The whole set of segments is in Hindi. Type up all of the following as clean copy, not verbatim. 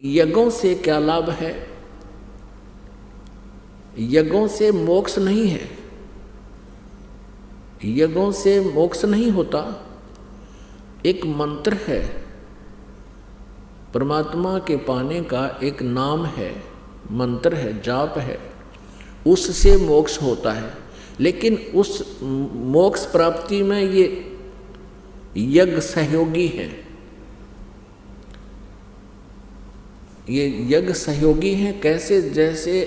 यज्ञों से क्या लाभ है? यज्ञों से मोक्ष नहीं है, यज्ञों से मोक्ष नहीं होता। एक मंत्र है, परमात्मा के पाने का एक नाम है, मंत्र है, जाप है, उससे मोक्ष होता है। लेकिन उस मोक्ष प्राप्ति में ये यज्ञ सहयोगी हैं, ये यज्ञ सहयोगी हैं। कैसे? जैसे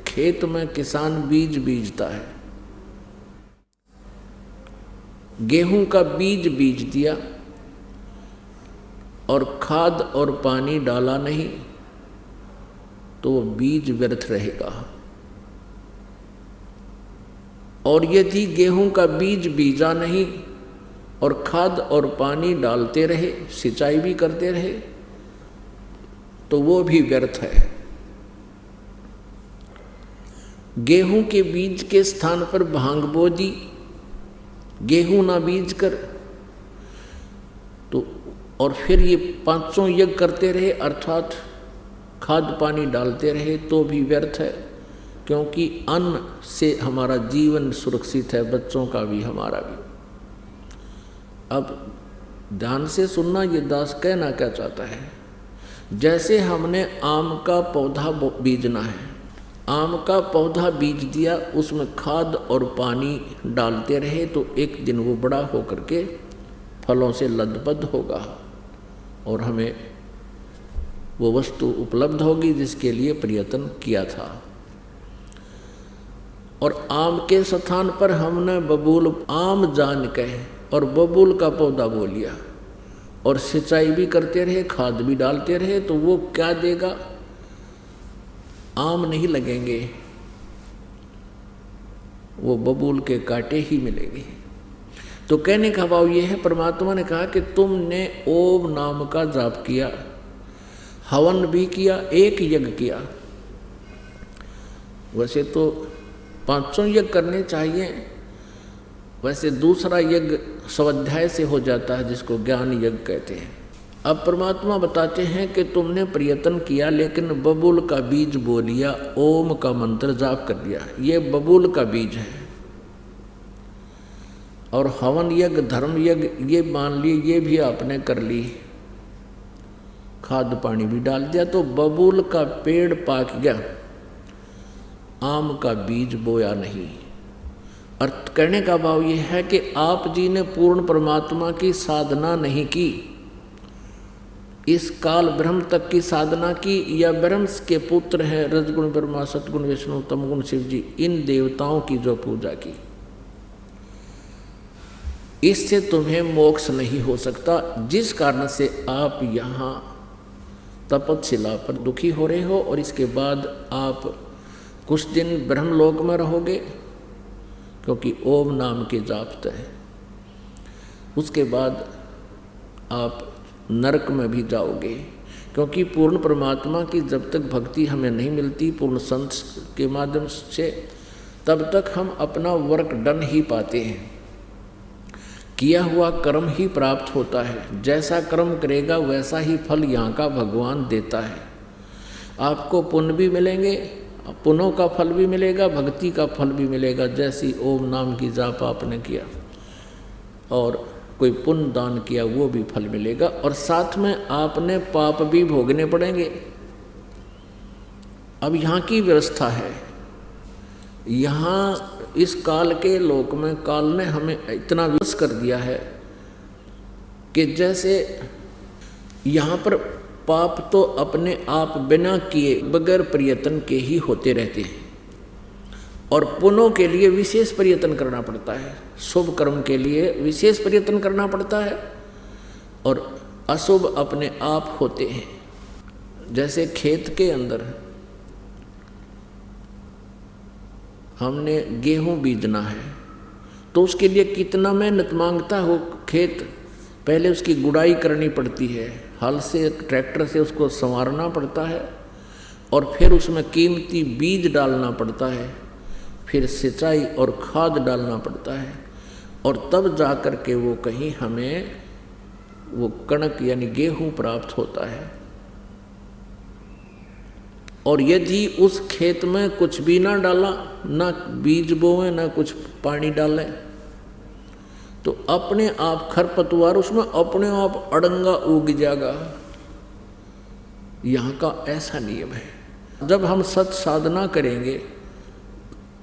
खेत में किसान बीज बीजता है, गेहूं का बीज बीज दिया और खाद और पानी डाला नहीं तो वो बीज व्यर्थ रहेगा। और यदि गेहूं का बीज बीजा नहीं और खाद और पानी डालते रहे, सिंचाई भी करते रहे, तो वो भी व्यर्थ है। गेहूं के बीज के स्थान पर भांग बो दी, गेहूं ना बीज कर, तो और फिर ये पांचों यज्ञ करते रहे, अर्थात खाद पानी डालते रहे, तो भी व्यर्थ है। क्योंकि अन्न से हमारा जीवन सुरक्षित है, बच्चों का भी, हमारा भी। अब ध्यान से सुनना, ये दास कहना क्या चाहता है। जैसे हमने आम का पौधा बीजना है, आम का पौधा बीज दिया, उसमें खाद और पानी डालते रहे, तो एक दिन वो बड़ा होकर के फलों से लदबद होगा और हमें वो वस्तु उपलब्ध होगी जिसके लिए प्रयत्न किया था। और आम के स्थान पर हमने बबूल आम जान के और बबूल का पौधा बो लिया और सिंचाई भी करते रहे, खाद भी डालते रहे, तो वो क्या देगा? आम नहीं लगेंगे, वो बबूल के कांटे ही मिलेंगे। तो कहने का भाव ये है, परमात्मा ने कहा कि तुमने ओम नाम का जाप किया, हवन भी किया, एक यज्ञ किया। वैसे तो पांचों यज्ञ करने चाहिए, वैसे दूसरा यज्ञ स्वाध्याय से हो जाता है, जिसको ज्ञान यज्ञ कहते हैं। अब परमात्मा बताते हैं कि तुमने प्रयत्न किया, लेकिन बबूल का बीज बो लिया, ओम का मंत्र जाप कर दिया, ये बबूल का बीज है। और हवन यज्ञ, धर्म यज्ञ, ये मान ली, ये भी आपने कर ली, खाद पानी भी डाल दिया, तो बबूल का पेड़ पाक गया, आम का बीज बोया नहीं। अर्थ कहने का भाव ये है कि आप जी ने पूर्ण परमात्मा की साधना नहीं की, इस काल ब्रह्म तक की साधना की, या ब्रह्म के पुत्र हैं रजगुण ब्रह्मा, सतगुण विष्णु, तमगुण शिव जी, इन देवताओं की जो पूजा की, इससे तुम्हें मोक्ष नहीं हो सकता। जिस कारण से आप यहाँ तपतशिला पर दुखी हो रहे हो, और इसके बाद आप कुछ दिन ब्रह्मलोक में रहोगे, क्योंकि ओम नाम के जापते हैं। उसके बाद आप नरक में भी जाओगे, क्योंकि पूर्ण परमात्मा की जब तक भक्ति हमें नहीं मिलती पूर्ण संत के माध्यम से, तब तक हम अपना वर्क डन ही पाते हैं, किया हुआ कर्म ही प्राप्त होता है। जैसा कर्म करेगा वैसा ही फल यहाँ का भगवान देता है। आपको पुण्य भी मिलेंगे, पुण्यों का फल भी मिलेगा, भक्ति का फल भी मिलेगा। जैसी ओम नाम की जाप आपने किया और कोई पुण्य दान किया, वो भी फल मिलेगा, और साथ में आपने पाप भी भोगने पड़ेंगे। अब यहाँ की व्यवस्था है, यहाँ इस काल के लोक में काल ने हमें इतना विवश कर दिया है कि जैसे यहाँ पर पाप तो अपने आप बिना किए, बगैर प्रयत्न के ही होते रहते हैं, और पुण्यों के लिए विशेष प्रयत्न करना पड़ता है, शुभ कर्म के लिए विशेष प्रयत्न करना पड़ता है, और अशुभ अपने आप होते हैं। जैसे खेत के अंदर हमने गेहूं बीजना है, तो उसके लिए कितना मेहनत मांगता हो खेत। पहले उसकी गुड़ाई करनी पड़ती है, हल से, ट्रैक्टर से उसको संवारना पड़ता है, और फिर उसमें कीमती बीज डालना पड़ता है, फिर सिंचाई और खाद डालना पड़ता है, और तब जा कर के वो कहीं हमें वो कणक यानी गेहूं प्राप्त होता है। और यदि उस खेत में कुछ भी ना डाला, ना बीज बोए ना कुछ पानी डाले, तो अपने आप खरपतवार उसमें अपने आप अड़ंगा उग जाएगा। यहाँ का ऐसा नियम है। जब हम सत साधना करेंगे,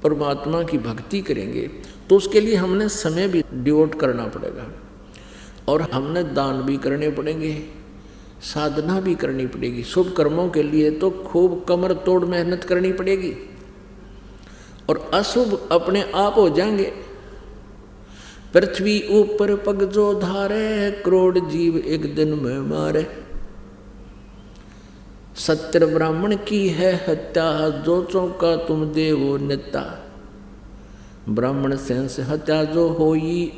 परमात्मा की भक्ति करेंगे, तो उसके लिए हमने समय भी डिवोट करना पड़ेगा और हमने दान भी करने पड़ेंगे, साधना भी करनी पड़ेगी। शुभ कर्मों के लिए तो खूब कमर तोड़ मेहनत करनी पड़ेगी और अशुभ अपने आप हो जाएंगे। पृथ्वी ऊपर पग जो धारे, करोड़ जीव एक दिन में मारे। सत्य ब्राह्मण की है हत्या, जो चौका तुम देवो नेता। ब्राह्मण सेंस हत्या जो होई,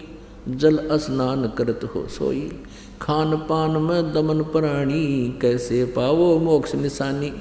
जल स्नान करत हो सोई। खान पान में दमन प्राणी, कैसे पावो मोक्ष निशानी।